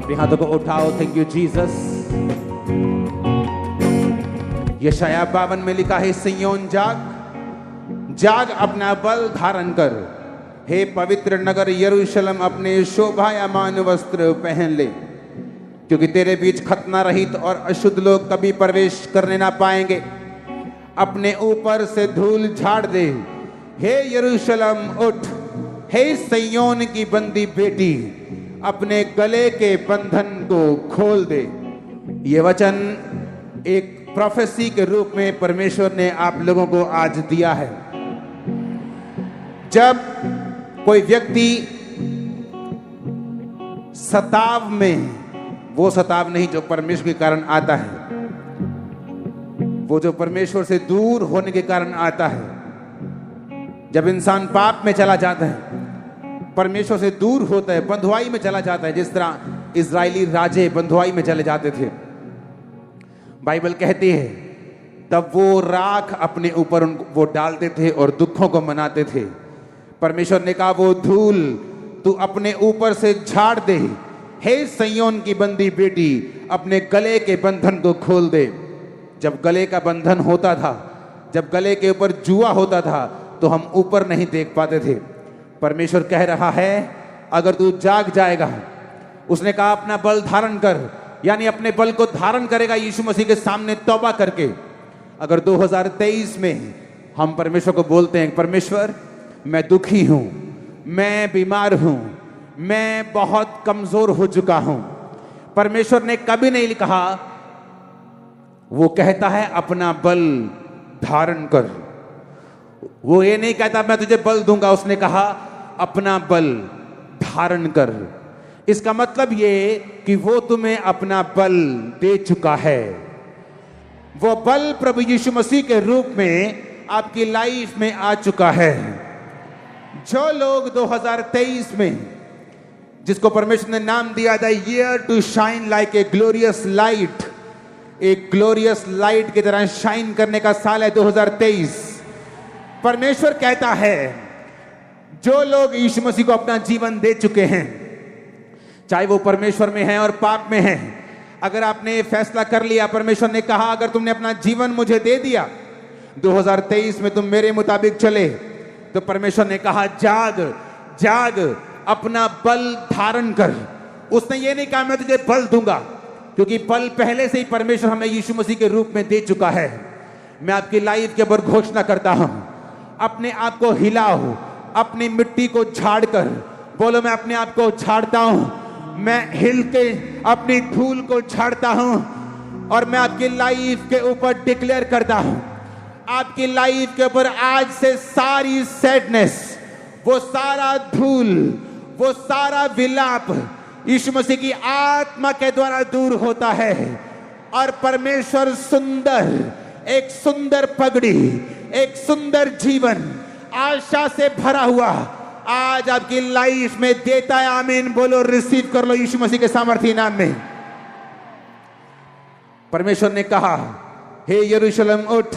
अपने हाथों को उठाओ। Thank you Jesus. यशाया 52 में लिखा है, सिय्योन जाग जाग, अपना बल धारण कर, हे पवित्र नगर यरूशलेम अपने शोभायमान वस्त्र पहन ले, क्योंकि तेरे बीच खतना रहित और अशुद्ध लोग कभी प्रवेश करने ना पाएंगे। अपने ऊपर से धूल झाड़ दे, हे यरूशलेम उठ, हे सिय्योन की बंदी बेटी, अपने गले के बंधन को खोल दे। ये वचन एक प्रोफेसी के रूप में परमेश्वर ने आप लोगों को आज दिया है। जब कोई व्यक्ति सताव में, वो सताव नहीं जो परमेश्वर के कारण आता है, वो जो परमेश्वर से दूर होने के कारण आता है। जब इंसान पाप में चला जाता है, परमेश्वर से दूर होता है, बंधुआई में चला जाता है, जिस तरह इजरायली राजे बंधुआई में चले जाते थे। बाइबल कहती है तब वो राख अपने ऊपर वो डालते थे और दुखों को मनाते थे। परमेश्वर ने कहा वो धूल तू अपने ऊपर से झाड़ दे, हे सिय्योन की बंदी बेटी, अपने गले के बंधन को खोल दे। जब गले का बंधन होता था, जब गले के ऊपर जुआ होता था, तो हम ऊपर नहीं देख पाते थे। परमेश्वर कह रहा है अगर तू जाग जाएगा, उसने कहा अपना बल धारण कर, यानी अपने बल को धारण करेगा यीशु मसीह के सामने तौबा करके। अगर 2023 में हम परमेश्वर को बोलते हैं, परमेश्वर मैं दुखी हूं, मैं बीमार हूं, मैं बहुत कमजोर हो चुका हूं, परमेश्वर ने कभी नहीं कहा, वो कहता है अपना बल धारण कर। वो ये नहीं कहता मैं तुझे बल दूंगा, उसने कहा अपना बल धारण कर। इसका मतलब ये कि वो तुम्हें अपना बल दे चुका है। वो बल प्रभु यीशु मसीह के रूप में आपकी लाइफ में आ चुका है। जो लोग 2023 में, जिसको परमेश्वर ने नाम दिया the year to shine like a glorious light, एक ग्लोरियस लाइट की तरह शाइन करने का साल है 2023। परमेश्वर कहता है जो लोग यीशु मसीह को अपना जीवन दे चुके हैं, चाहे वो परमेश्वर में हैं और पाप में हैं, अगर आपने फैसला कर लिया, परमेश्वर ने कहा अगर तुमने अपना जीवन मुझे दे दिया, 2023 में तुम मेरे मुताबिक चले, तो परमेश्वर ने कहा जाग जाग, अपना बल धारण कर। उसने ये नहीं कहा मैं तुझे बल दूंगा, क्योंकि बल पहले से ही परमेश्वर हमें यीशु मसीह के रूप में दे चुका है। मैं आपकी लाइफ के ऊपर घोषणा करता हूं, अपने आप को हिलाओ, अपनी मिट्टी को झाड़ कर बोलो मैं अपने आप को झाड़ता हूं, मैं हिल के अपनी धूल को झाड़ता हूं, और मैं आपकी लाइफ के ऊपर डिक्लेयर करता हूं, आपकी लाइफ के ऊपर आज से सारी सैडनेस, वो सारा धूल, वो सारा विलाप यीशु मसीह की आत्मा के द्वारा दूर होता है। और परमेश्वर सुंदर, एक सुंदर पगड़ी, एक सुंदर जीवन, आशा से भरा हुआ आज आपकी लाइफ में देता है। आमीन बोलो, रिसीव कर लो यीशु मसीह के सामर्थी नाम में। परमेश्वर ने कहा हे यरूशलेम उठ,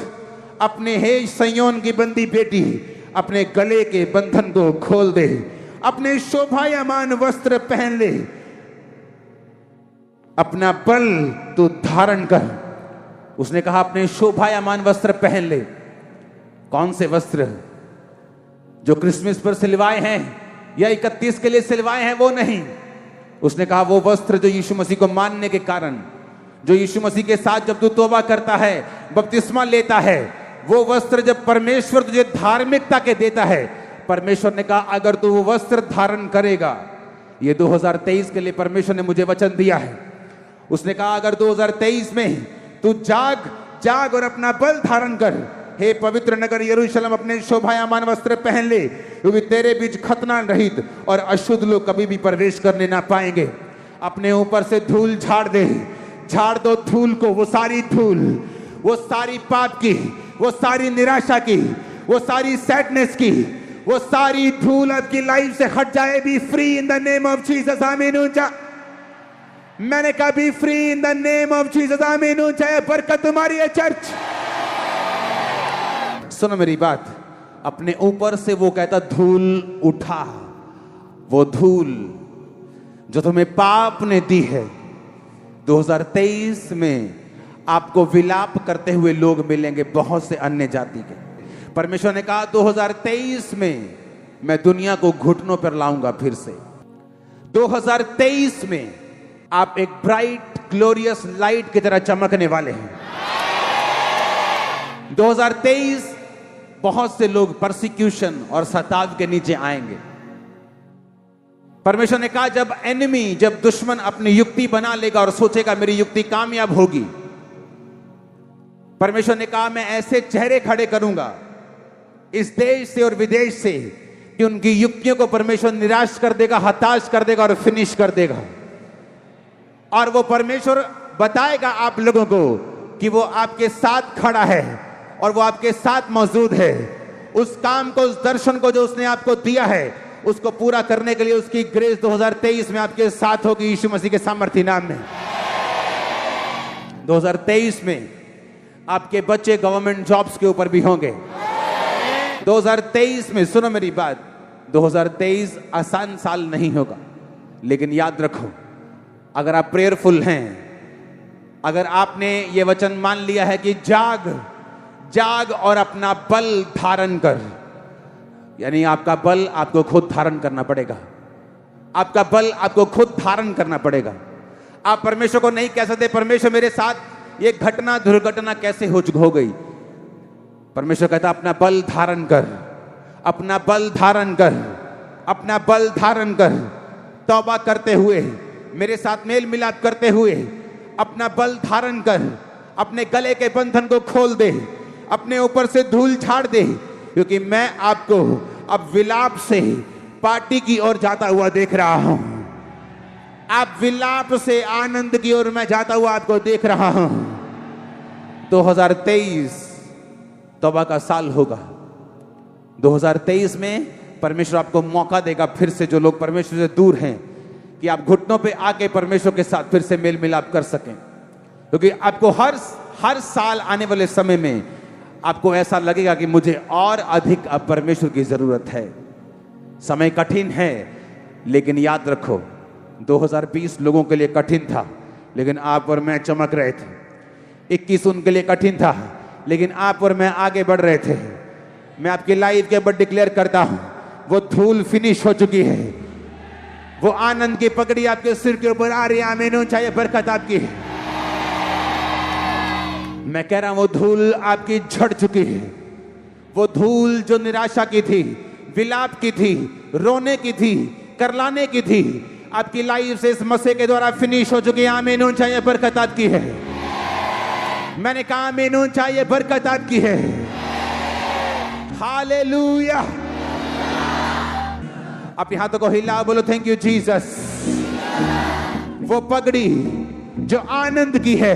अपने हे सिय्योन की बंदी बेटी, अपने गले के बंधन को खोल दे, अपने शोभायमान वस्त्र पहन ले, अपना बल तू धारण कर। उसने कहा अपने शोभायमान वस्त्र पहन ले। कौन से वस्त्र? जो क्रिसमस पर सिलवाए हैं या 31 के लिए सिलवाए हैं, वो नहीं। उसने कहा वो वस्त्र जो यीशु मसीह को मानने के कारण, जो यीशु मसीह के साथ जब तू तौबा करता है, बपतिस्मा लेता है, वो वस्त्र जब परमेश्वर तुझे धार्मिकता के देता है, परमेश्वर ने कहा अगर तू वो वस्त्र धारण करेगा, ये 2023 के लिए परमेश्वर ने मुझे वचन दिया है। उसने कहा अगर 2023 में तू जाग जाग और अपना बल धारण कर, हे पवित्र नगर यरूशलेम अपने शोभायमान वस्त्र पहन ले, क्योंकि तेरे बीच खतना रहित और अशुद्ध लोग कभी भी प्रवेश करने ना पाएंगे। अपने ऊपर से धूल झाड़ दे, झाड़ दो धूल को, वो सारी धूल, वो सारी पाप की, वो सारी निराशा की, वो सारी सैडनेस की, वो सारी धूल आपकी लाइफ से हट जाए। B free in the name of Jesus. आमीन। ऊंचा मैंने कहा B free in the name of Jesus. आमीन। ऊंचा बरकत तुम्हारी है चर्च। सुनो मेरी बात, अपने ऊपर से वो कहता धूल उठा, वो धूल जो तुम्हें पाप ने दी है। 2023 में आपको विलाप करते हुए लोग मिलेंगे, बहुत से अन्य जाति के। परमेश्वर ने कहा 2023 में मैं दुनिया को घुटनों पर लाऊंगा फिर से। 2023 में आप एक ब्राइट ग्लोरियस लाइट की तरह चमकने वाले हैं। 2023 बहुत से लोग परसिक्यूशन और सताव के नीचे आएंगे। परमेश्वर ने कहा जब दुश्मन अपनी युक्ति बना लेगा और सोचेगा मेरी युक्ति कामयाब होगी, परमेश्वर ने कहा मैं ऐसे चेहरे खड़े करूंगा इस देश से और विदेश से कि उनकी युक्तियों को परमेश्वर निराश कर देगा, हताश कर देगा और फिनिश कर देगा। और वो परमेश्वर बताएगा आप लोगों को कि वो आपके साथ खड़ा है और वो आपके साथ मौजूद है। उस काम को, उस दर्शन को जो उसने आपको दिया है, उसको पूरा करने के लिए उसकी ग्रेस 2023 में आपके साथ होगी यीशु मसीह के सामर्थ्य नाम में। 2023 में आपके बच्चे गवर्नमेंट जॉब्स के ऊपर भी होंगे। 2023 में सुनो मेरी बात, 2023 आसान साल नहीं होगा, लेकिन याद रखो अगर आप प्रेयरफुल हैं, अगर आपने ये वचन मान लिया है कि जाग और अपना बल धारण कर, यानी आपका बल आपको खुद धारण करना पड़ेगा। आपका बल आपको खुद धारण करना पड़ेगा। आप परमेश्वर को नहीं कह सकते परमेश्वर मेरे साथ ये घटना दुर्घटना कैसे हो गई। परमेश्वर कहता अपना बल धारण कर, अपना बल धारण कर, अपना बल धारण कर। तौबा करते हुए, मेरे साथ मेल मिलाप करते हुए अपना बल धारण कर। अपने गले के बंधन को खोल दे, अपने ऊपर से धूल झाड़ दे, क्योंकि मैं आपको अब विलाप से पार्टी की ओर जाता हुआ देख रहा हूं। आप विलाप से आनंद की ओर मैं जाता हुआ आपको देख रहा हूं। 2023 तौबा का साल होगा। 2023 में परमेश्वर आपको मौका देगा फिर से, जो लोग परमेश्वर से दूर हैं, कि आप घुटनों पे आके परमेश्वर के साथ फिर से मेल मिलाप कर सकें। क्योंकि आपको हर साल आने वाले समय में आपको ऐसा लगेगा कि मुझे और अधिक अब परमेश्वर की जरूरत है। समय कठिन है, लेकिन याद रखो 2020 लोगों के लिए कठिन था, लेकिन आप और मैं चमक रहे थे। 21 उनके लिए कठिन था, लेकिन आप और मैं आगे बढ़ रहे थे। मैं आपकी लाइफ के ऊपर डिक्लेयर करता हूं, वो धूल फिनिश हो चुकी है। वो आनंद की पगड़ी आपके सिर के ऊपर आ रही है। आमीन, चाहे बरकत आपकी है। मैं कह रहा हूं वो धूल आपकी झड़ चुकी है। वो धूल जो निराशा की थी, विलाप की थी, रोने की थी, करलाने की थी, आपकी लाइफ से इस मसीह के द्वारा फिनिश हो चुकी है। आमीन, चाहे बरकत आपकी है। मैंने कहा आमीन, चाहे बरकत आपकी है। हालेलुया। अपने हाथों को हिला, बोलो थैंक यू जीसस। वो पगड़ी जो आनंद की है,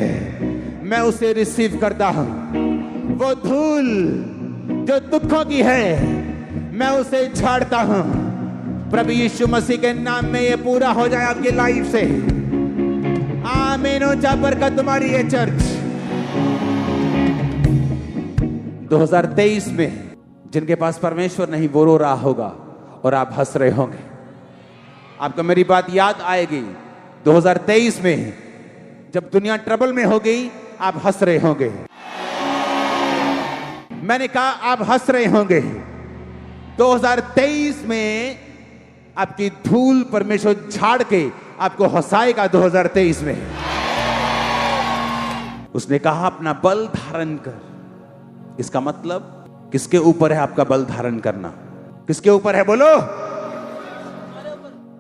मैं उसे रिसीव करता हूं। वो धूल जो दुखों की है, मैं उसे झाड़ता हूं। प्रभु यीशु मसीह के नाम में ये पूरा हो जाए आपकी लाइफ से। आमीन, चाहे बरकत तुम्हारी है चर्च। 2023 में जिनके पास परमेश्वर नहीं, वो रो रहा होगा और आप हंस रहे होंगे। आपको मेरी बात याद आएगी। 2023 में जब दुनिया ट्रबल में हो गई, आप हंस रहे होंगे। मैंने कहा आप हंस रहे होंगे। 2023 में आपकी धूल परमेश्वर झाड़ के आपको हंसाएगा। 2023 में उसने कहा अपना बल धारण कर। इसका मतलब किसके ऊपर है आपका बल धारण करना? किसके ऊपर है? बोलो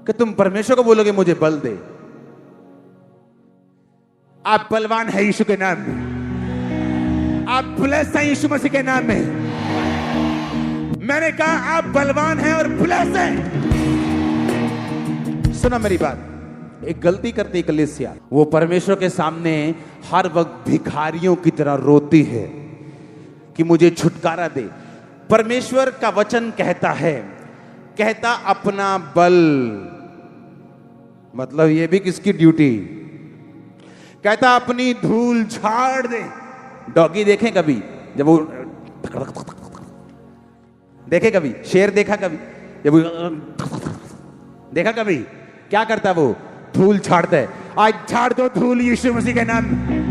कि तुम परमेश्वर को बोलोगे मुझे बल दे। आप बलवान है यीशु के नाम में। आप ब्लेस हैं यीशु मसीह के नाम में। मैंने कहा आप बलवान हैं और ब्लेस हैं। सुना मेरी बात। एक गलती करती कलीसिया, वो परमेश्वर के सामने हर वक्त भिखारियों की तरह रोती है कि मुझे छुटकारा दे। परमेश्वर का वचन कहता है, कहता अपना बल, मतलब ये भी किसकी ड्यूटी? कहता अपनी धूल झाड़ दे। डॉगी देखें कभी? जब वो देखे कभी? शेर देखा कभी? जब वो देखा कभी? क्या करता है वो? धूल झाड़ता है। आज झाड़ दो धूल यीशु मसीह के नाम में।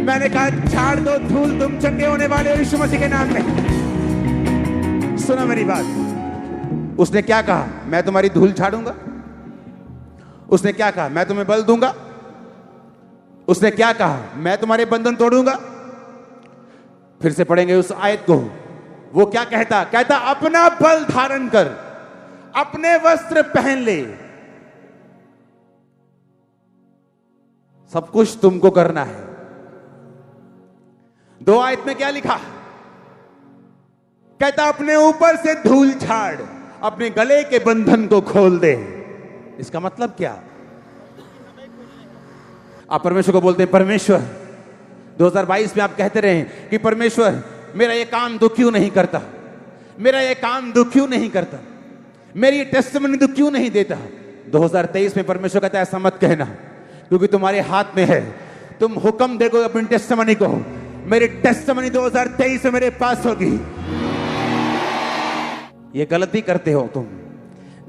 मैंने कहा झाड़ दो धूल, तुम चंगे होने वाले हो यीशु मसीह के नाम में। सुनो मेरी बात। उसने क्या कहा? मैं तुम्हारी धूल झाड़ूंगा। उसने क्या कहा? मैं तुम्हें बल दूंगा। उसने क्या कहा? मैं तुम्हारे बंधन तोड़ूंगा। फिर से पढ़ेंगे उस आयत को। वो क्या कहता? कहता अपना बल धारण कर, अपने वस्त्र पहन ले। सब कुछ तुमको करना है। 2 आयत में क्या लिखा? कहता अपने ऊपर से धूल झाड़, अपने गले के बंधन को खोल दे। इसका मतलब क्या? आप परमेश्वर को बोलते हैं, परमेश्वर 2022 में आप कहते रहे कि परमेश्वर मेरा ये काम तू क्यों नहीं करता, मेरा ये काम तू क्यों नहीं करता, मेरी ये टेस्टिमनी तू क्यों नहीं देता। 2023 में परमेश्वर कहता है ऐसा मत कहना, क्योंकि तुम्हारे हाथ में है। तुम हुक्म देखो अपनी टेस्टिमनी को। मेरी टेस्टिमनी 2023 में मेरे पास होगी। ये गलती करते हो तुम,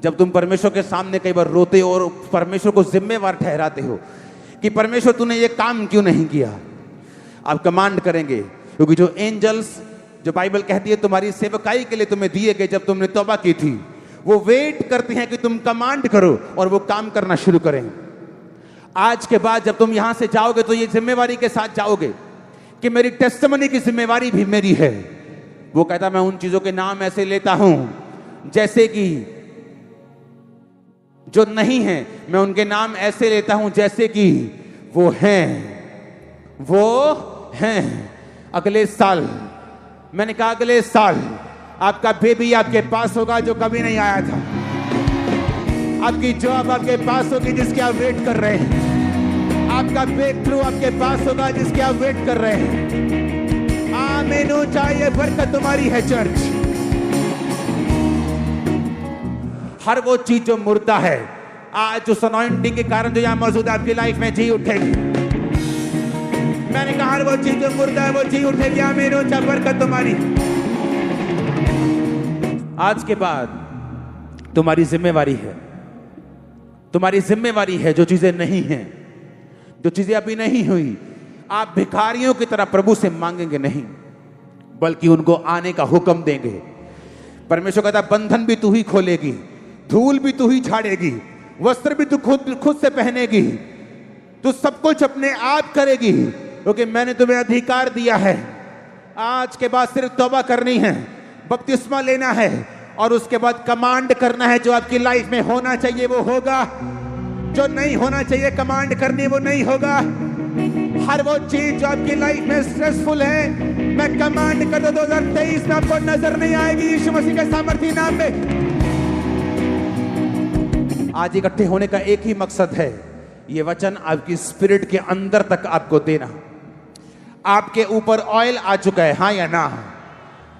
जब तुम परमेश्वर के सामने कई बार रोते हो और परमेश्वर को जिम्मेवार ठहराते हो कि परमेश्वर तूने ये काम क्यों नहीं किया। आप कमांड करेंगे, क्योंकि जो एंजल्स, जो बाइबल कहती है तुम्हारी सेवकाई के लिए तुम्हें दिए गए जब तुमने तौबा की थी, वो वेट करते हैं कि तुम कमांड करो और वो काम करना शुरू करें। आज के बाद जब तुम यहां से जाओगे तो ये जिम्मेवारी के साथ जाओगे कि मेरी टेस्टिमनी की जिम्मेवारी भी मेरी है। वो कहता मैं उन चीजों के नाम ऐसे लेता हूं जैसे कि जो नहीं है, मैं उनके नाम ऐसे लेता हूं जैसे कि वो हैं। अगले साल, मैंने कहा अगले साल आपका बेबी आपके पास होगा जो कभी नहीं आया था। आपकी जॉब आपके पास होगी जिसके आप वेट कर रहे हैं। आपका ब्रेक थ्रू आपके पास होगा जिसके आप वेट कर रहे हैं। आमीन हो चाहिए, बरकत तुम्हारी है चर्च। हर वो चीज जो मुर्दा है, आज उस अनॉइंटिंग के कारण जो यहां मौजूद है आपकी लाइफ में जी उठेगी। मैंने कहा हर वो चीज जो मुर्दा है वो जी उठेगी। आमीन हो चाहिए, बरकत तुम्हारी। आज के बाद तुम्हारी जिम्मेवारी है, तुम्हारी जिम्मेवारी है जो चीजें नहीं हैं, जो चीजें अभी नहीं हुई, आप भिखारियों की तरह प्रभु से मांगेंगे नहीं, बल्कि उनको आने का हुक्म देंगे। परमेश्वर कहता बंधन भी तू ही खोलेगी, धूल भी तू ही झाड़ेगी, वस्त्र भी तू खुद से पहनेगी, तू सब कुछ अपने आप करेगी, क्योंकि मैंने तुम्हें अधिकार दिया है। आज के बाद सिर्फ तौबा करनी है, बपतिस्मा लेना है और उसके बाद कमांड करना है। जो आपकी लाइफ में होना चाहिए वो होगा, जो नहीं होना चाहिए कमांड करनी वो नहीं होगा। हर वो चीज जो आपकी लाइफ में स्ट्रेसफुल है, मैं कमांड कर दो 2023 में आपको नजर नहीं आएगी यीशु मसीह के सामर्थी नाम में। आज इकट्ठे होने का एक ही मकसद है, ये वचन आपकी स्पिरिट के अंदर तक आपको देना। आपके ऊपर ऑयल आ चुका है, हाँ या ना?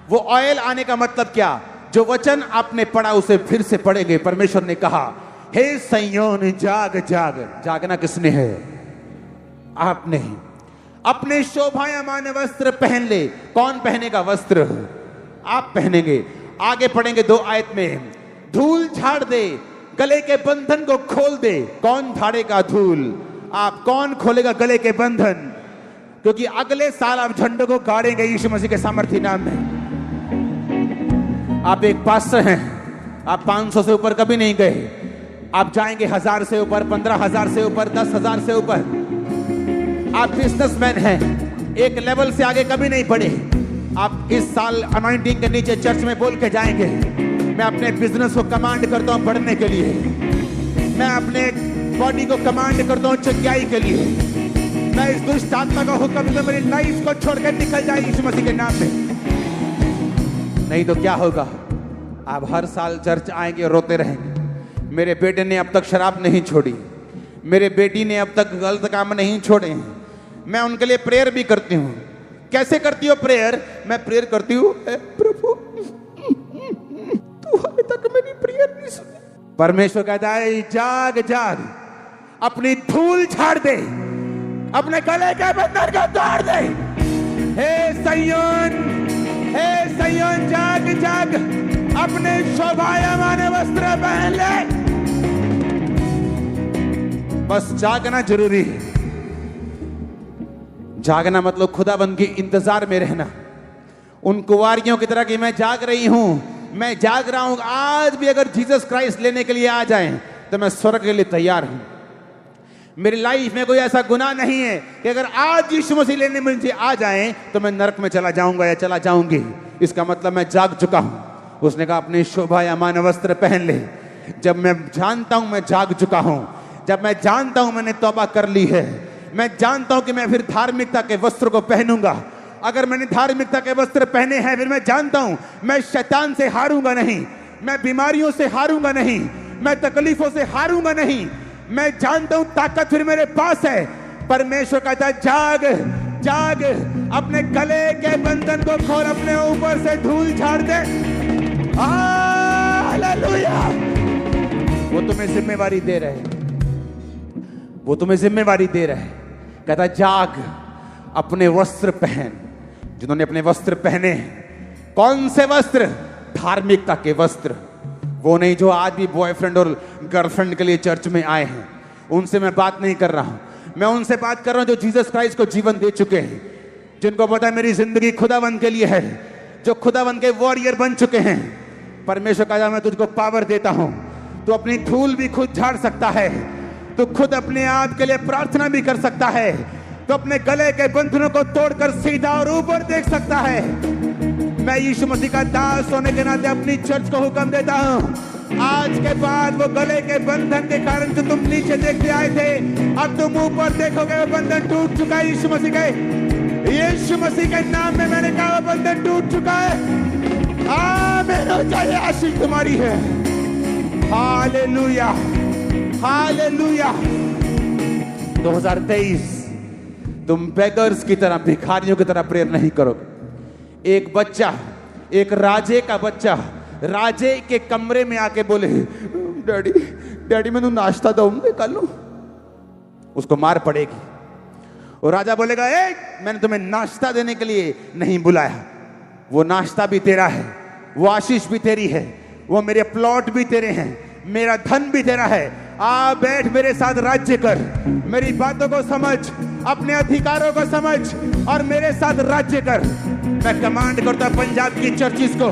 वो ऑयल आने का मतलब क्या? जो वचन आपने पढ़ा उसे फिर से पढ़ेंगे। परमेश्वर ने कहा हे सिय्योन जाग जाग। जागना किसने है? आपने। अपने शोभायमान वस्त्र पहन ले। कौन पहनेगा वस्त्र? आप पहनेंगे। आगे पढ़ेंगे 2 आयत में, धूल झाड़ दे, गले के बंधन को खोल दे। कौन झाड़ेगा धूल? आप। कौन खोलेगा गले के बंधन? क्योंकि अगले साल आप झंडों को गाड़ेंगे यीशु मसीह के सामर्थी नाम में। आप एक पास्टर हैं, आप 500 से ऊपर कभी नहीं गए, आप जाएंगे 1000 से ऊपर, 15,000 से ऊपर, 10,000 से ऊपर। आप बिजनेसमैन हैं, एक लेवल से आगे कभी नहीं बढ़े। आप इस साल अनॉइंटिंग के नीचे चर्च में बोल के जाएंगे, मैं अपने बिजनेस को कमांड करता हूं बढ़ने के लिए, मैं अपने बॉडी को कमांड करता हूं चंगाई के लिए, मैं इस दुष्ट आत्मा का हुक्म दूं मेरी लाइफ को छोड़कर निकल जाए यीशु मसीह के नाम में। नहीं तो क्या होगा? आप हर साल चर्च आएंगे और रोते रहेंगे, मेरे बेटे ने अब तक शराब नहीं छोड़ी, मेरे बेटी ने अब तक गलत काम नहीं छोड़े हैं। मैं उनके लिए प्रेयर भी करती हूँ। कैसे करती हो प्रेयर? मैं प्रेयर करती हूँ, प्रभु तू अभी तक मेरी प्रेयर नहीं सुनी। परमेश्वर कहता है जाग जाग, अपनी धूल झाड़ दे, अपने गले के बंधन को तोड़ दे। हे सिय्योन जाग जाग, अपने शोभायमान वस्त्र पहन ले। बस जागना जरूरी है। जागना मतलब खुदाबंद के इंतजार में रहना, उन कुंवारियों की तरह कि मैं जाग रही हूं, मैं जाग रहा हूं। आज भी अगर जीसस क्राइस्ट लेने के लिए आ जाएं तो मैं स्वर्ग के लिए तैयार हूं। मेरी लाइफ में कोई ऐसा गुनाह नहीं है कि अगर आज यीशु मसीह लेने मुझे आ जाएं तो मैं नरक में चला जाऊंगा या चला जाऊंगी। इसका मतलब मैं जाग चुका हूं। उसने कहा अपनी शोभा या मान वस्त्र पहन ले। जब मैं जानता हूं मैं जाग चुका हूं, जब मैं जानता हूं मैंने तौबा कर ली है, मैं जानता हूं कि मैं फिर धार्मिकता के वस्त्र को पहनूंगा। अगर मैंने धार्मिकता के वस्त्र पहने हैं, फिर मैं जानता हूं मैं शैतान से हारूंगा नहीं, मैं बीमारियों से हारूंगा नहीं, मैं तकलीफों से हारूंगा नहीं। मैं जानता हूं ताकत फिर मेरे पास है। परमेश्वर कहता है जाग जाग, अपने गले के बंधन को खोल, अपने ऊपर से धूल झाड़ दे। हालेलुया। वो तुम्हें जिम्मेवारी दे रहे हैं, वो तुम्हें जिम्मेवारी दे रहे हैं। कहता जाग, अपने वस्त्र पहन। जिन्होंने अपने वस्त्र पहने, कौन से वस्त्र? धार्मिकता के वस्त्र। वो नहीं जो आज भी बॉयफ्रेंड और गर्लफ्रेंड के लिए चर्च में आए हैं, उनसे मैं बात नहीं कर रहा हूं। मैं उनसे बात कर रहा हूं जो जीसस क्राइस्ट को जीवन दे चुके हैं, जिनको पता है मेरी जिंदगी खुदावंद के लिए है, जो खुदावंद के वॉरियर बन चुके हैं। परमेश्वर कहता मैं तुझको पावर देता हूं, तू अपनी धूल भी खुद झाड़ सकता है, तू खुद अपने आप के लिए प्रार्थना भी कर सकता है, तो अपने गले के बंधनों को तोड़कर सीधा और ऊपर देख सकता है। मैं यीशु मसीह का दास होने के नाते अपनी चर्च को हुक्म देता हूं, आज के बाद वो गले के बंधन के कारण जो तुम नीचे देखते आए थे, अब तुम ऊपर देखोगे वो बंधन टूट चुका है। यीशु मसीह के नाम में मैंने कहा वो बंधन टूट चुका है। आमीन। चाहिए आशीष तुम्हारी है। Hallelujah hallelujah. 2023 तुम बेगर्स की तरह, भिखारियों की तरह प्रेयर नहीं करोगे। एक बच्चा, एक राजे का बच्चा राजे के कमरे में आके बोले डैडी डैडी मैं नाश्ता दूंगा कल, उसको मार पड़ेगी। और राजा बोलेगा ए मैंने तुम्हें नाश्ता देने के लिए नहीं बुलाया। वो नाश्ता भी तेरा है, वो आशीष भी तेरी है, वो मेरे प्लॉट भी तेरे हैं, मेरा धन भी तेरा है। आ बैठ मेरे साथ राज्य कर, मेरी बातों को समझ, अपने अधिकारों को समझ और मेरे साथ राज्य कर। मैं कमांड करता पंजाब की चर्चिस को,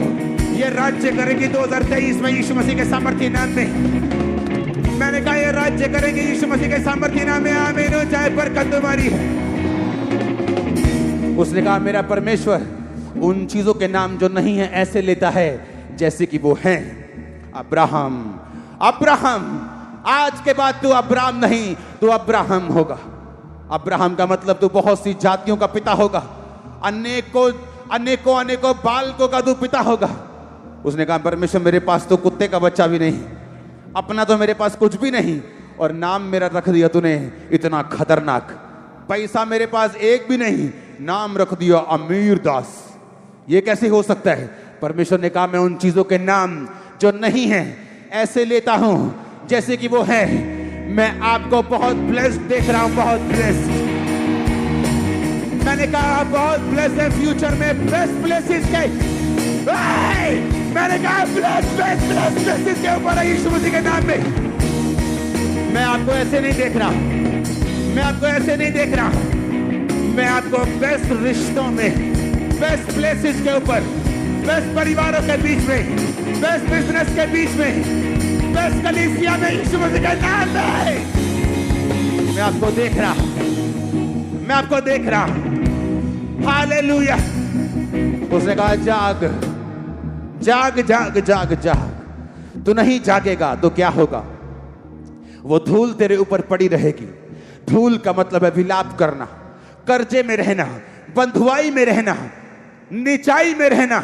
ये राज्य करेगी 2023 में यीशु मसीह के सामर्थ्य नाम में। मैंने कहा ये राज्य करेंगे यीशु मसीह के सामर्थ्य नाम में। आमीन हो जाए, बरकत तुम्हारी है। उसने कहा मेरा परमेश्वर उन चीजों के नाम जो नहीं है ऐसे लेता है जैसे कि वो हैं। अब्राहम, अब्राहम, आज के बाद तू अब्राहम नहीं, तू अब्राहम होगा। अब्राहम का मतलब तू बहुत सी जातियों का पिता होगा, अनेकों अनेकों अनेकों बालकों का तू पिता होगा। उसने कहा परमेश्वर मेरे पास तो कुत्ते का बच्चा भी नहीं, अपना तो मेरे पास कुछ भी नहीं, और नाम मेरा रख दिया तूने इतना खतरनाक। पैसा मेरे पास एक भी नहीं, नाम रख दिया अमीर दास। ये कैसे हो सकता है? परमेश्वर ने कहा मैं उन चीजों के नाम जो नहीं है ऐसे लेता हूं जैसे कि वो है। मैं आपको बहुत ब्लेस्ड देख रहा हूं, बहुत ब्लेस्ड। मैंने कहा बहुत ब्लेस्ड है, फ्यूचर में बेस्ट प्लेसेस के, मैंने कहा बेस्ट प्लेसेस के ऊपर है यीशु मसीह के नाम में। मैं आपको ऐसे नहीं देख रहा, मैं आपको ऐसे नहीं देख रहा, मैं आपको बेस्ट रिश्तों में, बेस्ट प्लेसेस के ऊपर, बेस्ट परिवारों के बीच में, बेस्ट बिजनेस के बीच में, बेस्ट कलीसिया में यीशु मसीह का नाम है। मैं आपको देख रहा, मैं आपको देख रहा। हालेलुया। उसने कहा जाग जाग जाग जाग जाग। तू नहीं जागेगा तो क्या होगा? वो धूल तेरे ऊपर पड़ी रहेगी। धूल का मतलब है विलाप करना, कर्जे में रहना, बंधुआई में रहना, नीचाई में रहना,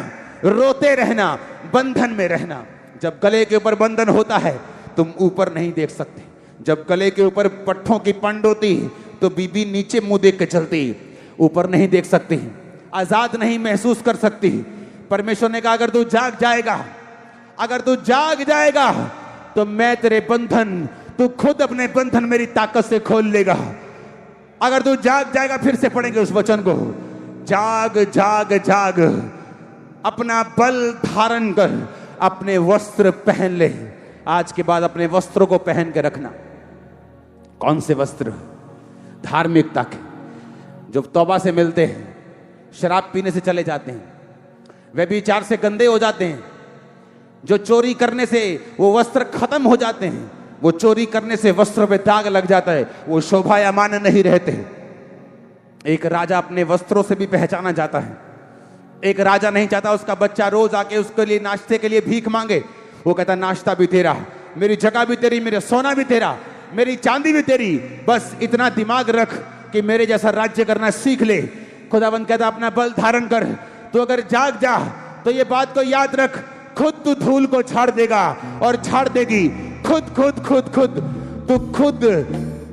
रोते रहना, बंधन में रहना। जब गले के ऊपर बंधन होता है तुम ऊपर नहीं देख सकते। जब गले के ऊपर पट्ठों की पंड होती तो बीबी नीचे मुंह देख के चलती, ऊपर नहीं देख सकती, आजाद नहीं महसूस कर सकती। परमेश्वर ने कहा अगर तू जाग जाएगा, अगर तू जाग जाएगा तो मैं तेरे बंधन, तू खुद अपने बंधन मेरी ताकत से खोल लेगा। अगर तू जाग जाएगा, फिर से पढ़ेंगे उस वचन को, जाग जाग जाग, अपना बल धारण कर, अपने वस्त्र पहन ले। आज के बाद अपने वस्त्रों को पहन के रखना। कौन से वस्त्र? धार्मिकता के, जो तौबा से मिलते हैं, शराब पीने से चले जाते हैं, व्यभिचार से गंदे हो जाते हैं, जो चोरी करने से वो वस्त्र खत्म हो जाते हैं, वो चोरी करने से वस्त्रों पे दाग लग जाता है, वो शोभायमान नहीं रहते। एक राजा अपने वस्त्रों से भी पहचाना जाता है। एक राजा नहीं चाहता उसका बच्चा रोज आके उसके लिए नाश्ते के लिए भीख मांगे। वो कहता नाश्ता भी तेरा, मेरी जगह भी तेरी, मेरा सोना भी तेरा, मेरी चांदी भी तेरी, बस इतना दिमाग रख कि मेरे जैसा राज्य करना सीख ले। खुदावंद कहता अपना बल धारण कर, तो अगर जाग जा तो ये बात को याद रख, खुद तू धूल को झाड़ देगा और झाड़ देगी। खुद खुद खुद खुद, तू खुद,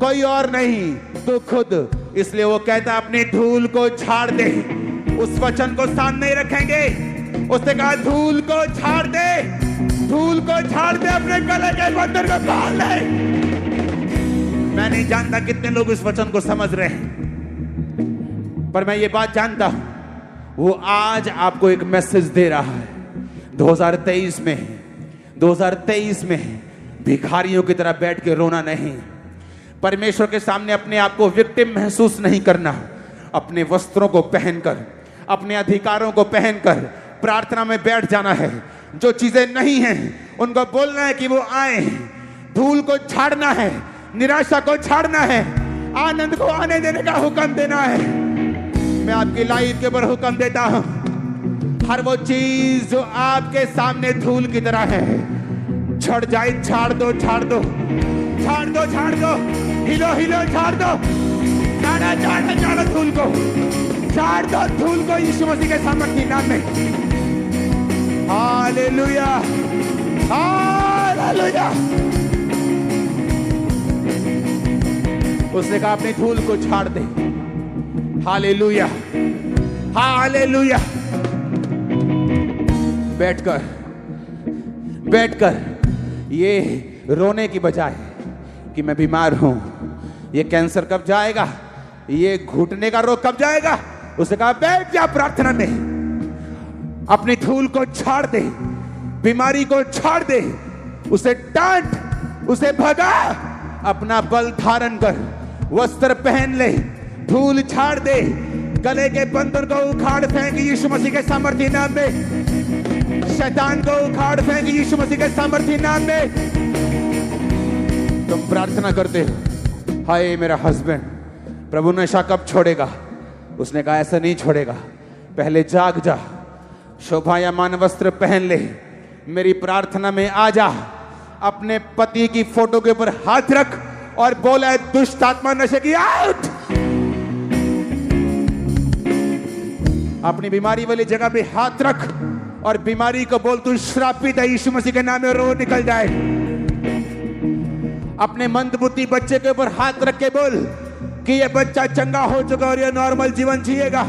कोई और नहीं, तू खुद। इसलिए वो कहता अपनी धूल को झाड़ दे। उस वचन को सामने रखेंगे। उसने कहा धूल को झाड़ दे, धूल को झाड़ दे, अपने गले के बंधन को खोल ले। मैं नहीं जानता कितने लोग इस वचन को समझ रहे हैं, पर मैं ये बात जानता हूं, वो आज आपको एक मैसेज दे रहा है। 2023 में भिखारियों की तरह बैठ के रोना नहीं, परमेश्वर के सामने अपने आप को विक्टिम महसूस नहीं करना। अपने वस्त्रों को पहनकर, अपने अधिकारों को पहनकर प्रार्थना में बैठ जाना है। जो चीजें नहीं हैं उनको बोलना है कि वो आए। धूल को झाड़ना है, निराशा को झाड़ना है, आनंद को आने देने का हुक्म देना है। मैं आपकी लाइफ के ऊपर हुक्म देता हूं, हर वो चीज जो आपके सामने धूल की तरह है, झड़ जाए, झाड़ दो, झाड़ दो, झाड़ दो, झाड़ दो, हिलो हिलो, झाड़ दो, झाड़ा झाड़ा झाड़ा धूल को, झाड़ दो धूल को यीशु मसीह के सामर्थी नाम में। Hallelujah, hallelujah. उसने कहा अपनी धूल को झाड़ दे। Hallelujah, hallelujah. बैठकर ये रोने की बजाय कि मैं बीमार हूं, ये कैंसर कब जाएगा, ये घुटने का रोग कब जाएगा, उसने कहा बैठ जा प्रार्थना में, अपनी धूल को झाड़ दे, बीमारी को झाड़ दे, उसे डांट, उसे भगा, अपना बल धारण कर, वस्त्र पहन ले, धूल झाड़ दे, गले के बंधन को उखाड़ फेंक यीशु मसीह के सामर्थी नाम में, शैतान को उखाड़ फेंक यीशु मसीह के सामर्थी नाम में। तुम प्रार्थना करते हो, हाय मेरा हस्बैंड प्रभु नशा कब छोड़ेगा। उसने कहा ऐसा नहीं छोड़ेगा, पहले जाग जा, शोभायमान वस्त्र पहन ले, मेरी प्रार्थना में आ जा, अपने पति की फोटो के ऊपर हाथ रख और बोला दुष्ट आत्मा नशे की आउट। अपनी बीमारी वाली जगह पे हाथ रख और बीमारी को बोल तू श्रापित है, यीशु मसीह के नाम में रो निकल जाए। अपने मंदबुद्धि बच्चे के ऊपर हाथ रख के बोल कि ये बच्चा चंगा हो चुका और ये नॉर्मल जीवन जिएगा।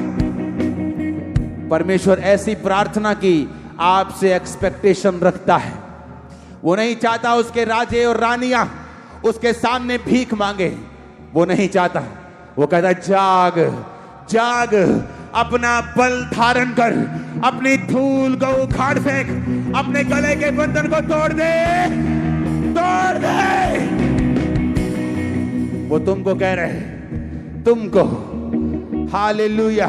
परमेश्वर ऐसी प्रार्थना की आपसे एक्सपेक्टेशन रखता है। वो नहीं चाहता उसके राजे और रानियां उसके सामने भीख मांगे, वो नहीं चाहता। वो कहता जाग जाग, अपना बल धारण कर, अपनी धूल को उखाड़ फेंक, अपने गले के बंधन को तोड़ दे, तोड़ दे। वो तुमको कह रहे, तुमको, हालेलुया।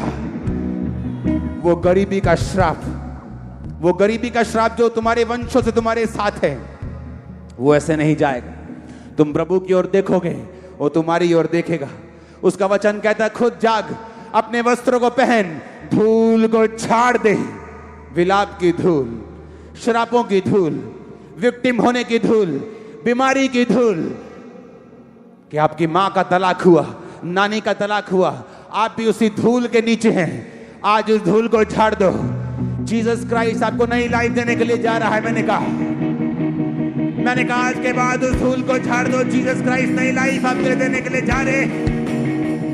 वो गरीबी का श्राप, वो गरीबी का श्राप जो तुम्हारे वंशों से तुम्हारे साथ है, वो ऐसे नहीं जाएगा। तुम प्रभु की ओर देखोगे, वो तुम्हारी ओर देखेगा। उसका वचन कहता खुद जाग, अपने वस्त्रों को पहन, धूल को झाड़ दे, विलाप की धूल, श्रापों की धूल, विक्टिम होने की धूल, बीमारी की धूल, कि आपकी मां का तलाक हुआ, नानी का तलाक हुआ, आप भी उसी धूल के नीचे हैं। आज उस धूल को झाड़ दो। जीसस क्राइस्ट आपको नई लाइफ देने के लिए जा रहा है। मैंने कहा आज के बाद उस धूल को झाड़ दो। जीसस क्राइस्ट नई लाइफ आपके देने के लिए जा रहे।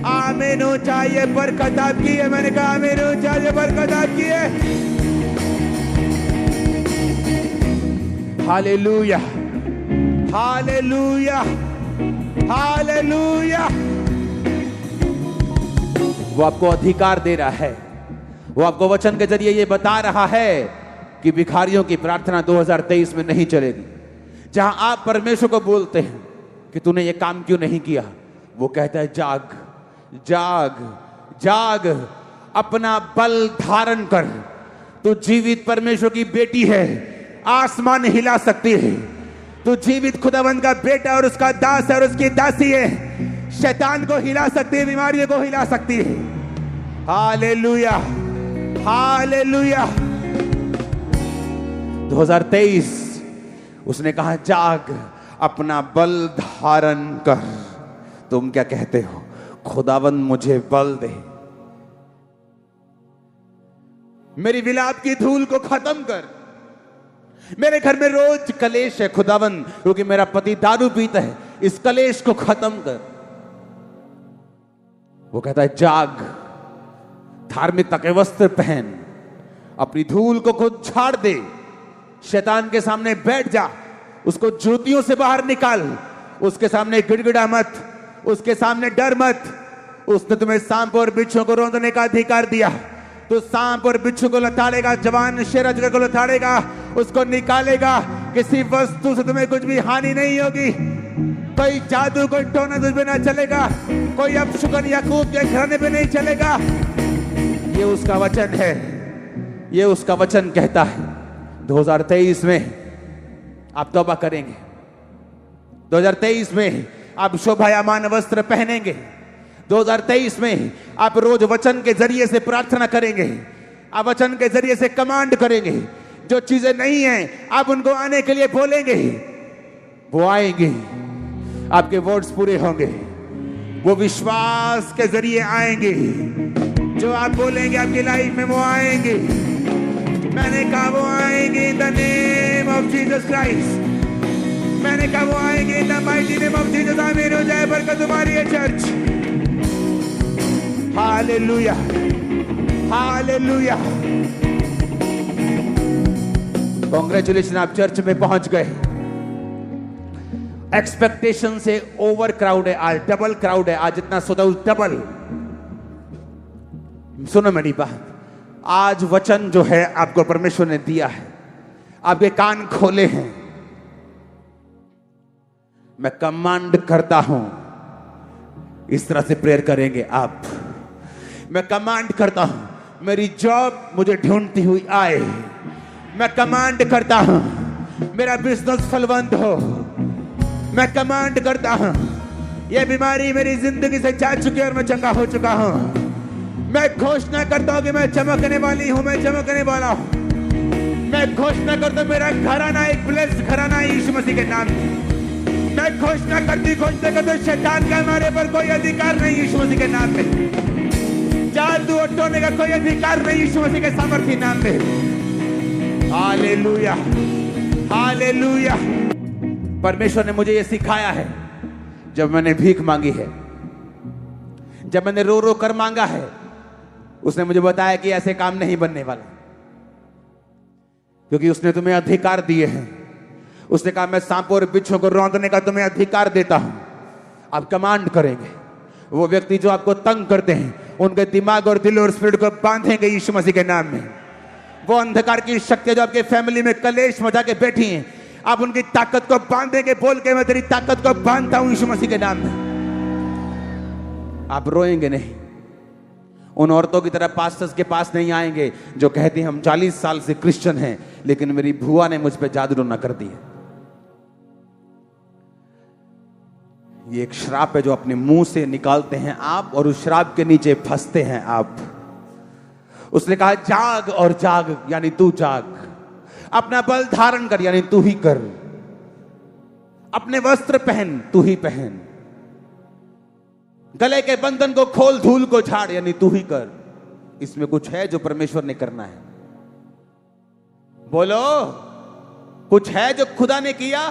आमीन हो चाहिए, बरकत आपकी है। मैंने कहा आमीन हो चाहिए, बरकत आपकी है। Hallelujah, hallelujah, hallelujah. वो आपको अधिकार दे रहा है। वो आपको वचन के जरिए ये बता रहा है कि भिखारियों की प्रार्थना 2023 में नहीं चलेगी। जहां आप परमेश्वर को बोलते हैं कि तूने ये काम क्यों नहीं किया। वो कहता है जाग जाग जाग, अपना बल धारण कर। तू जीवित परमेश्वर की बेटी है, आसमान हिला सकती है। तू जीवित खुदावंद का बेटा और उसका दास है और उसकी दासी है। शैतान को हिला सकती है, बीमारियों को हिला सकती है। Hallelujah hallelujah. 2023 उसने कहा जाग, अपना बल धारण कर। तुम क्या कहते हो? खुदावंद मुझे बल दे, मेरी विलाप की धूल को खत्म कर। मेरे घर में रोज कलेश है खुदावंद, क्योंकि मेरा पति दारू पीता है, इस कलेश को खत्म कर। वो कहता है जाग, धार्मिकता के वस्त्र पहन, अपनी धूल को खुद झाड़ दे, शैतान के सामने बैठ जा, उसको जूतियों से बाहर निकाल, उसके सामने गिड़गिड़ा मत, उसके सामने डर मत। उसने तुम्हें सांप और बिच्छू को रौंदने का अधिकार दिया। तो सांप और बिच्छू को लताड़ेगा, जवान शेर अजगर को लताड़ेगा, उसको निकालेगा। किसी वस्तु से तुम्हें कुछ भी हानि नहीं होगी। कोई जादू, कोई टोना तुझ पे ना चलेगा, कोई अपशुकन याकूब के घराने पे नहीं चलेगा। ये उसका वचन है, ये उसका वचन कहता है। 2023 में आप तौबा करेंगे, 2023 में आप शोभायमान वस्त्र पहनेंगे, 2023 में आप रोज वचन के जरिए से प्रार्थना करेंगे, आप वचन के जरिए से कमांड करेंगे। जो चीजें नहीं हैं आप उनको आने के लिए बोलेंगे, वो आएंगे, आपके वर्ड्स पूरे होंगे, वो विश्वास के जरिए आएंगे। जो आप बोलेंगे आपकी लाइफ में वो आएंगे। मैंने कहा वो आएंगे in the name of Jesus Christ. मैंने कहा वो आएंगे in the mighty name of Jesus. आमीन हो जाए बरकत तुम्हारी है चर्च। Hallelujah hallelujah. कांग्रेचुलेशन, आप चर्च में पहुंच गए। एक्सपेक्टेशन से ओवर क्राउड है, आज डबल क्राउड है। आज जितना सोचा उस डबल। सुनो मेरी बात, आज वचन जो है आपको परमेश्वर ने दिया है, आपके कान खोले हैं। मैं कमांड करता हूं, इस तरह से प्रेयर करेंगे आप। मैं कमांड करता हूं, मेरी जॉब मुझे ढूंढती हुई आए। मैं कमांड करता हूं, मेरा बिजनेस फलवंत हो। मैं कमांड करता हूं, यह बीमारी मेरी जिंदगी से जा चुकी है और मैं चंगा हो चुका हूं। मैं घोषणा करता हूं कि मैं चमकने वाली हूं, मैं चमकने वाला हूं। मैं घोषणा करता हूं मेरा घराना एक ब्लेस्ड घराना है यीशु मसीह के नाम में। मैं घोषणा करता शैतान का हमारे पर कोई अधिकार नहीं यीशु मसीह के नाम में। जादू और टोने का कोई अधिकार नहीं यीशु मसीह के सामर्थ्य नाम में। Hallelujah hallelujah. परमेश्वर ने मुझे यह सिखाया है, जब मैंने भीख मांगी है, जब मैंने रो रो कर मांगा है, उसने मुझे बताया कि ऐसे काम नहीं बनने वाला, क्योंकि उसने तुम्हें अधिकार दिए हैं। उसने कहा मैं सांपों और बिच्छू को रौंदने का तुम्हें अधिकार देता हूं। आप कमांड करेंगे, वो व्यक्ति जो आपको तंग करते हैं उनके दिमाग और दिल और स्पिरिट को बांधेंगे यीशु मसीह के नाम में। वो अंधकार की शक्तियां जो आपके फैमिली में कलेश मचा के बैठी हैं, आप उनकी ताकत को बांधेंगे, बोल के मैं तेरी ताकत को बांधता हूं यीशु मसीह के नाम में। आप रोएंगे नहीं। उन औरतों की तरह पास्टर्स के पास नहीं आएंगे जो कहती हैं हम 40 साल से क्रिश्चियन हैं, लेकिन मेरी बुआ ने मुझ पे जादू टोना कर दिया। ये एक श्राप है जो अपने मुंह से निकालते हैं आप, और उस श्राप के नीचे फंसते हैं आप। उसने कहा जाग और जाग, यानी तू जाग। अपना बल धारण कर, यानी तू ही कर। अपने वस्त्र पहन, तू ही पहन। गले के बंधन को खोल, धूल को झाड़, यानी तू ही कर। इसमें कुछ है जो परमेश्वर ने करना है। बोलो, कुछ है जो खुदा ने किया।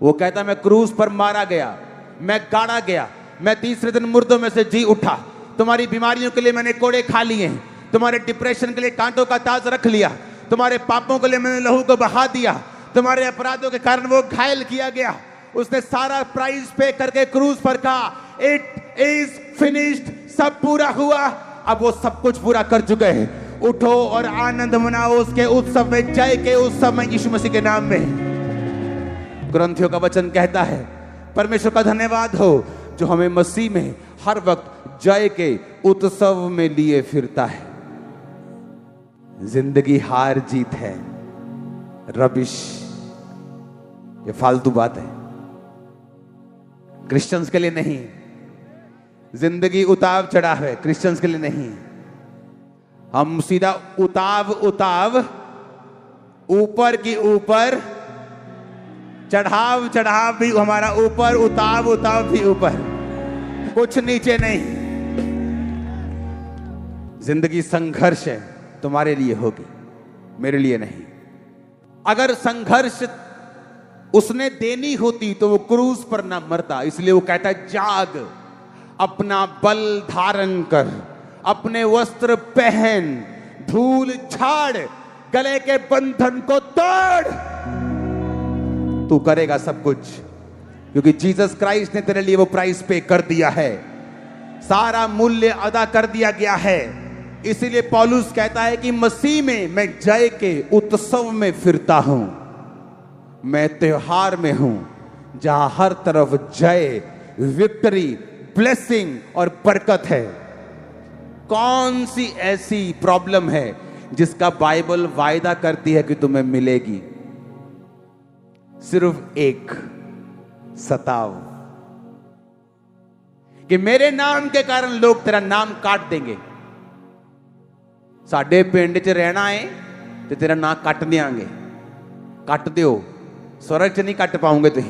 वो कहता मैं क्रूस पर मारा गया, मैं गाड़ा गया, मैं तीसरे दिन मुर्दों में से जी उठा। तुम्हारी बीमारियों के लिए मैंने कोड़े खा लिए, तुम्हारे डिप्रेशन के लिए कांटों का ताज रख लिया, तुम्हारे पापों के लिए मैंने लहू को बहा दिया, तुम्हारे अपराधों के कारण वो घायल किया गया। उसने सारा प्राइस पे करके क्रूस पर कहा इट इज फिनिश्ड, सब पूरा हुआ। अब वो सब कुछ पूरा कर चुके हैं। उठो और आनंद मनाओ उसके उत्सव में, जय के उत्सव में यीशु मसीह के नाम में। ग्रंथियों का वचन कहता है परमेश्वर का धन्यवाद हो जो हमें मसीह में हर वक्त जय के उत्सव में लिए फिरता है। जिंदगी हार जीत है, रबिश, ये फालतू बात है, क्रिश्चियंस के लिए नहीं। जिंदगी उताव चढ़ाव है, क्रिश्चियंस के लिए नहीं। हम सीधा उताव उताव, ऊपर की ऊपर, चढ़ाव चढ़ाव भी हमारा ऊपर, उताव उताव भी ऊपर, कुछ नीचे नहीं। जिंदगी संघर्ष है, तुम्हारे लिए होगी, मेरे लिए नहीं। अगर संघर्ष उसने देनी होती तो वो क्रूस पर ना मरता। इसलिए वो कहता है जाग, अपना बल धारण कर, अपने वस्त्र पहन, धूल झाड़, गले के बंधन को तोड़। तू करेगा सब कुछ, क्योंकि जीसस क्राइस्ट ने तेरे लिए वो प्राइस पे कर दिया है, सारा मूल्य अदा कर दिया गया है। इसीलिए पौलुस कहता है कि मसीह में मैं जय के उत्सव में फिरता हूं, मैं त्योहार में हूं जहां हर तरफ जय, विक्ट्री, ब्लेसिंग और बरकत है। कौन सी ऐसी प्रॉब्लम है जिसका बाइबल वायदा करती है कि तुम्हें मिलेगी? सिर्फ एक, सताव, कि मेरे नाम के कारण लोग तेरा नाम काट देंगे। साडे पिंड च रहना है तो तेरा नाम कट देंगे, कट दियो, स्वर्ग च नहीं कट पाओगे तुम।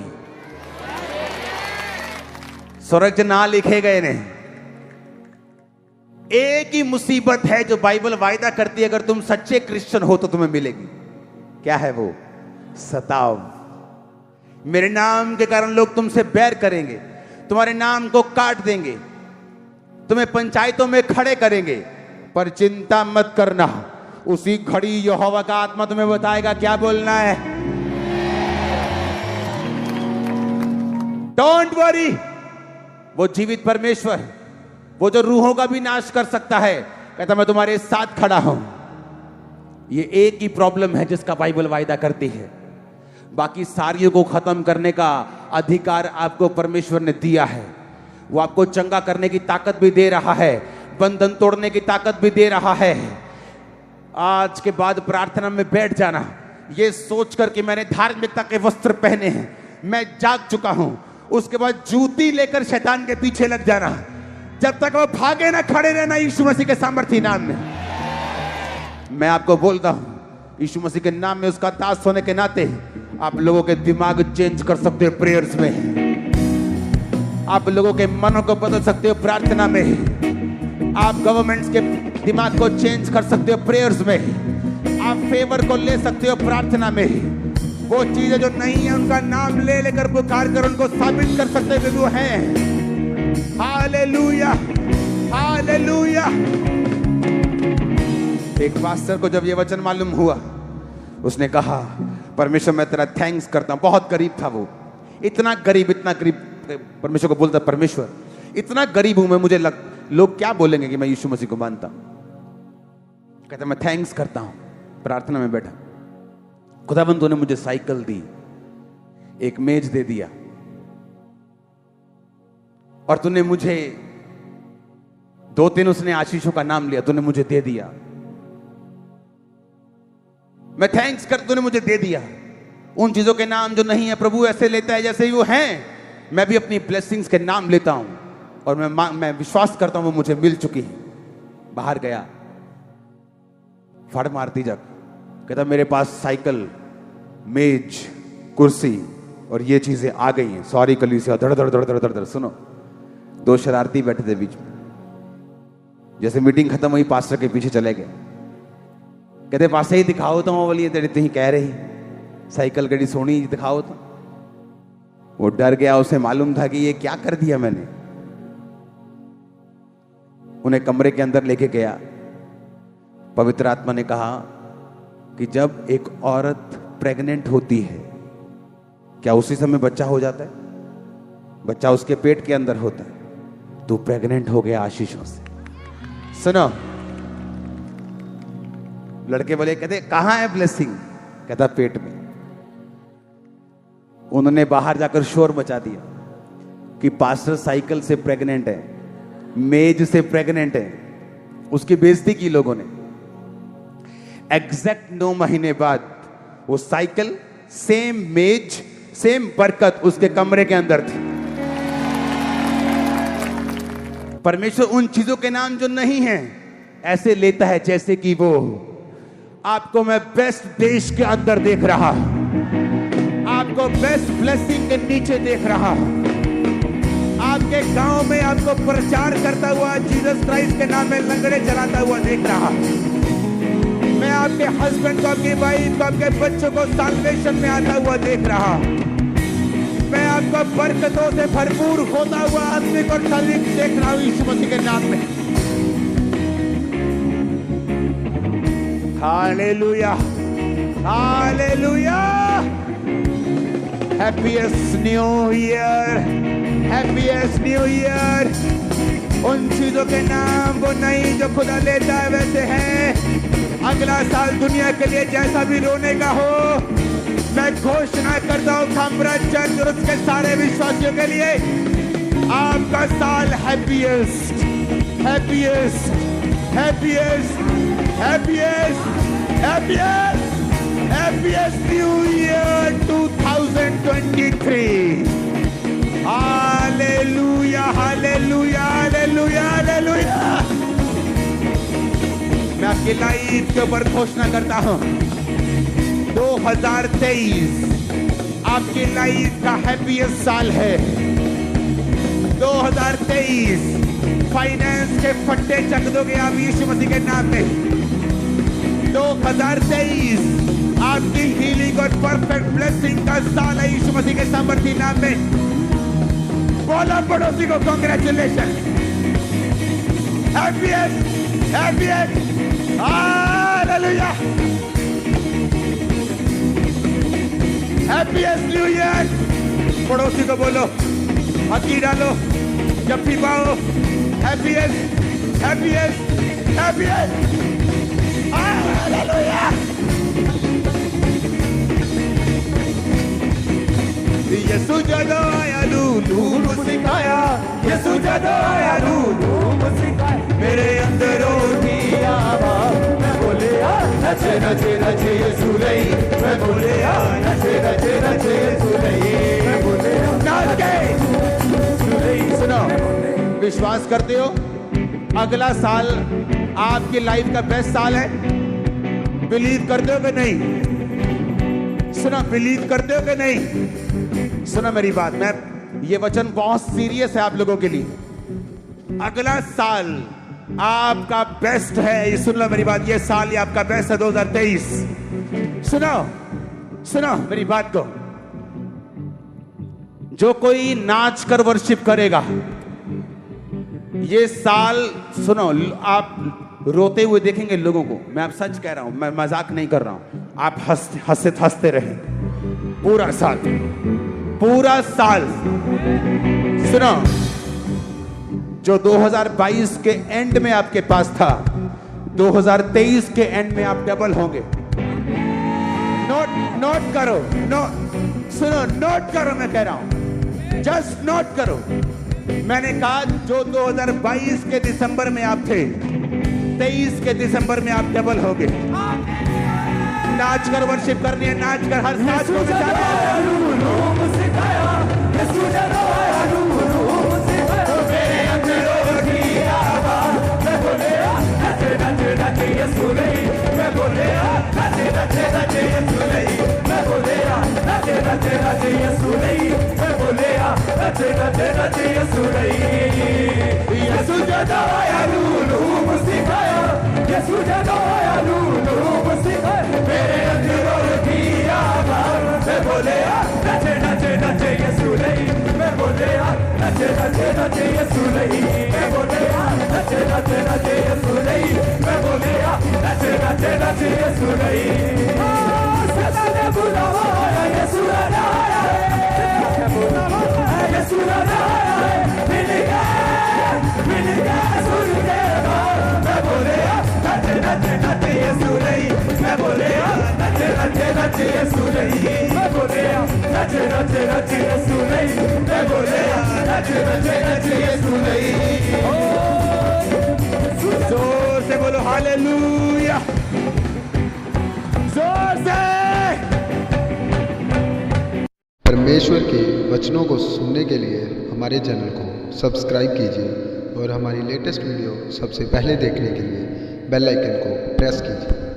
स्वर्ग च ना लिखे गए ने। एक ही मुसीबत है जो बाइबल वायदा करती है, अगर तुम सच्चे क्रिश्चियन हो तो तुम्हें मिलेगी। क्या है वो? सताव। मेरे नाम के कारण लोग तुमसे बैर करेंगे, तुम्हारे नाम को काट देंगे, तुम्हें पंचायतों में खड़े करेंगे, पर चिंता मत करना, उसी घड़ी यहोवा का आत्मा तुम्हें बताएगा क्या बोलना है। Don't worry. वो जीवित परमेश्वर, वो जो रूहों का भी नाश कर सकता है, कहता मैं तुम्हारे साथ खड़ा हूं। ये एक ही प्रॉब्लम है जिसका बाइबल वायदा करती है। बाकी सारियों को खत्म करने का अधिकार आपको परमेश्वर ने दिया है। वो आपको चंगा करने की ताकत भी दे रहा है, बंधन तोड़ने की ताकत भी दे रहा है। आज के बाद प्रार्थना में बैठ जाना ये सोचकर कि मैंने धार्मिकता के वस्त्र पहने हैं, मैं जाग चुका हूं। उसके बाद जूती लेकर शैतान के पीछे लग जाना, जब तक वो भागे ना, खड़े रहना यीशु मसीह के सामर्थी नाम में। मैं आपको बोलता हूं, यीशु मसीह के नाम में उसका दास होने के नाते आप लोगों के दिमाग चेंज कर सकते हो प्रेयर्स में, आप लोगों के मनों को बदल सकते हो प्रार्थना में, आप गवर्नमेंट्स के दिमाग को चेंज कर सकते हो प्रेयर्स में, आप फेवर को ले सकते हो प्रार्थना में। वो चीजें जो नहीं है उनका नाम ले लेकर पुकार कर उनको साबित कर सकते हो कि वो हैं। Hallelujah, hallelujah. एक पास्टर को जब ये वचन मालूम हुआ, उसने कहा परमेश्वर मैं तेरा थैंक्स करता हूं। बहुत गरीब था वो, इतना गरीब, इतना गरीब। परमेश्वर को बोलता परमेश्वर इतना गरीब हूं मैं, मुझे लोग क्या बोलेंगे कि मैं यीशु मसीह को मानता हूं। कहता मैं थैंक्स करता हूं। प्रार्थना में बैठा, खुदावंद तूने मुझे साइकिल दी, एक मेज दे दिया, और तूने मुझे 2-3 उसने आशीषों का नाम लिया, तूने मुझे दे दिया। मैं थैंक्स कर, तूने मुझे दे दिया। उन चीजों के नाम जो नहीं है प्रभु ऐसे लेता है जैसे वो हैं। मैं भी अपनी ब्लेसिंग्स के नाम लेता हूं और मैं विश्वास करता हूं वो मुझे मिल चुकी है। बाहर गया, फड़ मारती जग, कहता मेरे पास साइकिल, मेज, कुर्सी और ये चीजें आ गई हैं। सॉरी कलीसिया, धड़ धड़ धड़ धड़ धड़ धड़। सुनो, 2 शरारती बैठे थे बीच में। जैसे मीटिंग खत्म हुई पास्टर के पीछे चले गए, कहते पास ही दिखाओ तो वो बोलिए तेरी तुम कह रही साइकिल गड़ी सोनी दिखाओ तो। वो डर गया, उसे मालूम था कि ये क्या कर दिया मैंने। उन्हें कमरे के अंदर लेके गया। पवित्र आत्मा ने कहा कि जब एक औरत प्रेग्नेंट होती है, क्या उसी समय बच्चा हो जाता है? बच्चा उसके पेट के अंदर होता है। तू प्रेग्नेंट हो गया आशीषों से। सुनो, लड़के बोले, कहते कहां है ब्लेसिंग? कहता पेट में। उन्होंने बाहर जाकर शोर मचा दिया, कि पास्टर साइकिल से प्रेग्नेंट है, मेज से प्रेग्नेंट है, उसकी बेइज्जती की लोगों ने। एग्जैक्ट 9 महीने बाद वो साइकिल, सेम मेज, सेम बरकत उसके कमरे के अंदर थी। परमेश्वर उन चीजों के नाम जो नहीं है ऐसे लेता है जैसे कि वो आपको मैं बेस्ट देश के अंदर देख रहा, आपको बेस्ट ब्लेसिंग के नीचे देख रहा, आपके गांव में आपको प्रचार करता हुआ जीसस क्राइस्ट के नाम में लंगड़े चलाता हुआ देख रहा। मैं आपके हस्बैंड को, आपकी वाइफ को, आपके बच्चों को साल्वेशन में आता हुआ देख रहा। मैं आपको बरकतों से भरपूर होता हुआ आत्मिक और शारीरिक देख रहा हूं यीशु मसीह के नाम में। Hallelujah, hallelujah. Happiest new year, happiest new year. उन चीजों के नाम वो नहीं जो खुदा लेता है वैसे हैं। अगला साल दुनिया के लिए जैसा भी रोने का हो, मैं घोषणा करता हूं खामरा चर्च और उसके सारे विश्वासियों के लिए आपका साल happiest, happiest, happiest, happiest, happiest, happiest new year 2023। Hallelujah, hallelujah, hallelujah, hallelujah. मैं आपकी लाइफ के ऊपर घोषणा करता हूं 2023 आपकी लाइफ का हैप्पीएस्ट साल है। 2023 फाइनेंस के फट्टे चक दोगे आप यीशु मसीह के नाम में। 2023 आपकी हीलिंग और परफेक्ट ब्लेसिंग का साल है यीशु मसीह के सामर्थी नाम में। बोला पड़ोसी को congratulation, happiest, happiest, hallelujah, happiest new year. पड़ोसी को बोलो, हकी डालो, जप्पी पाओ, हैप्पीएस्ट, हैप्पीएस्ट, हैप्पीएस्ट, हालेलुया। यीशु जदों आया लूलू मुस्काया, यीशु जदों आया लूलू मुस्काया, मेरे अंदर उठी आवाज़, मैं बोले आ नचे नचे नचे यीशु लई, मैं बोले आ नचे नचे नचे यीशु लई, मैं बोले नाच के यीशु लई। सुनो, विश्वास करते हो अगला साल आपकी लाइफ का बेस्ट साल है? बिलीव करते हो कि नहीं? सुना, बिलीव करते हो कि नहीं? सुना मेरी बात, मैं ये वचन बहुत सीरियस है आप लोगों के लिए। अगला साल आपका बेस्ट है, ये सुन लो मेरी बात, ये साल ये आपका बेस्ट है 2023। सुनो, सुनो मेरी बात को। जो कोई नाच कर वर्शिप करेगा ये साल, सुनो, आप रोते हुए देखेंगे लोगों को। मैं आप सच कह रहा हूं, मैं मजाक नहीं कर रहा हूं। आप हंसते हंसते रहे पूरा साल, पूरा साल। सुनो, जो 2022 के एंड में आपके पास था, 2023 के एंड में आप डबल होंगे। नोट करो, सुनो, नोट करो, मैं कह रहा हूं, जस्ट नोट करो। मैंने कहा जो 2022 के दिसंबर में आप थे, 23 के दिसंबर में आप डबल होगे। नाच कर वर्शिप करनी है, नाच कर हर साथ को रच यसु नहीं मैं बोले रच रच रच यसु नहीं मैं बोले रच रच रच यसु नहीं। जोर से बोलो हालेलुया, जोर से। परमेश्वर के वचनों को सुनने के लिए हमारे चैनल को सब्सक्राइब कीजिए और हमारी लेटेस्ट वीडियो सबसे पहले देखने के लिए बेल आइकन को प्रेस कीजिए।